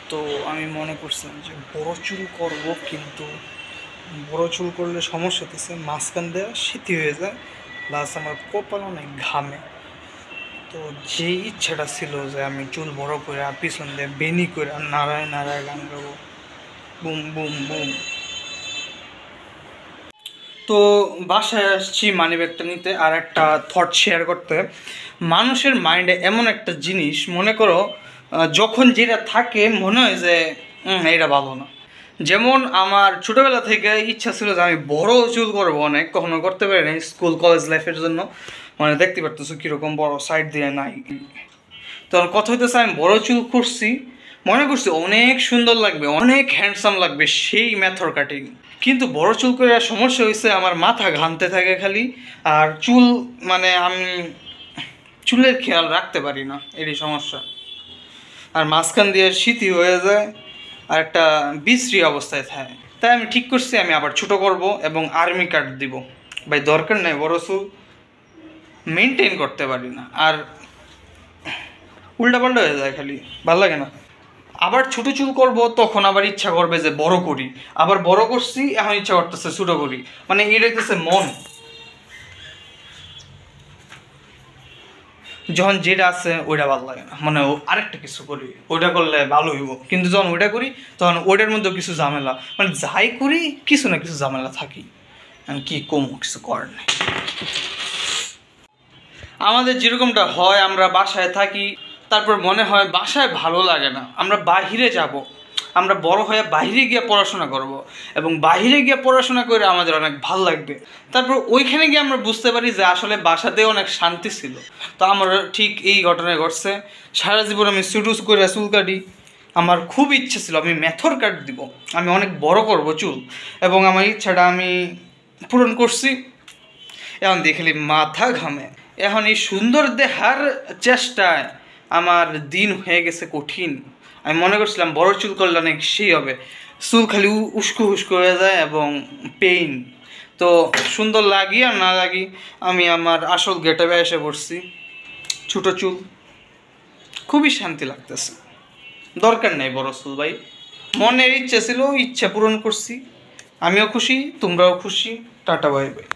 তো আমি মনে করছিলাম যে বড় চুল করব, কিন্তু বড় চুল করলে সমস্যা হতেছে মাঝখান দেওয়া স্মৃতি হয়ে যায়, প্লাস আমার কপাল অনেক ঘামে। তো যেই ইচ্ছাটা ছিল যে আমি চুল বড় করে আর পিছন দিয়ে বেনি করে নাড়ায় নাড়ায় গান গাবো, বুম বুম বুম। তো বাসায় আসছি মানিব্যাগটা নিতে আর একটা থট শেয়ার করতে। মানুষের মাইন্ডে এমন একটা জিনিস, মনে করো যখন যেটা থাকে মনে হয় যে এটা ভালো না। যেমন আমার ছোটোবেলা থেকে ইচ্ছা ছিল যে আমি বড় চুল করবো, অনেক কখনো করতে পারি না স্কুল কলেজ লাইফের জন্য, মানে দেখতে পারতেছো কীরকম বড় সাইড দিয়ে নাই। তখন কথা হইতেছে আমি বড় চুল করছি, মনে করছি অনেক সুন্দর লাগবে, অনেক হ্যান্ডসাম লাগবে, সেই মেথড কাটিং। কিন্তু বড় চুল করে সমস্যা হয়েছে আমার মাথা ঘামতে থাকে খালি, আর চুল মানে আমি চুলের খেয়াল রাখতে পারি না, এরই সমস্যা। আর মাঝখান দিয়ে স্মৃতি হয়ে যায় আর একটা বিশ্রী অবস্থায় থাকে। তাই আমি ঠিক করছি আমি আবার ছোটো করব এবং আর্মি কাট দিব। ভাই দরকার নেই, বড় চুল মেনটেন করতে পারি না, আর উল্টাপাল্টা হয়ে যায়, খালি ভালো লাগে না। আবার ছোটো চুল করব, তখন আবার ইচ্ছা করবে যে বড় করি, আবার বড় করছি এখন ইচ্ছা করতেছে ছোটো করি, মানে এটাইতেছে মন। যখন যেটা আছে ওইটা ভালো লাগে না, মানে আরেকটা কিছু করি ওইটা করলে ভালো হইব, কিন্তু যখন ওইটা করি তখন ওইটার মধ্যেও কিছু ঝামেলা, মানে যাই করি কিছু না কিছু ঝামেলা থাকি, কি কমো কিছু করার নেই। আমাদের যেরকমটা হয়, আমরা বাসায় থাকি, তারপর মনে হয় বাসায় ভালো লাগে না, আমরা বাহিরে যাব, আমরা বড় হয়ে বাহিরে গিয়ে পড়াশোনা করব, এবং বাহিরে গিয়ে পড়াশোনা করে আমাদের অনেক ভালো লাগবে। তারপর ওইখানে গিয়ে আমরা বুঝতে পারি যে আসলে বাসাতে অনেক শান্তি ছিল। তো আমার ঠিক এই ঘটনা ঘটছে। সারা জীবন আমি চুটুস করে চুল কাটি, আমার খুব ইচ্ছে ছিল আমি মেথর কাট দিব, আমি অনেক বড় করব চুল, এবং আমার ইচ্ছাটা আমি পূরণ করছি। এখন দেখলি মাথা ঘামে, এখন এই সুন্দর দেখার চেষ্টায় আমার দিন হয়ে গেছে কঠিন। আমি মনে করছিলাম বড় চুল করলে অনেক সেই হবে, চুল খালি উস্কো উস্কো হয়ে যায় এবং পেইন। তো সুন্দর লাগি আর না লাগি, আমি আমার আসল গেটআপে এসে পড়ছি, ছোটো চুল, খুবই শান্তি লাগতেছে। দরকার নেই বড় চুল ভাই, মনের ইচ্ছে ছিল, ইচ্ছা পূরণ করছি, আমিও খুশি, তোমরাও খুশি। Tata bye bye.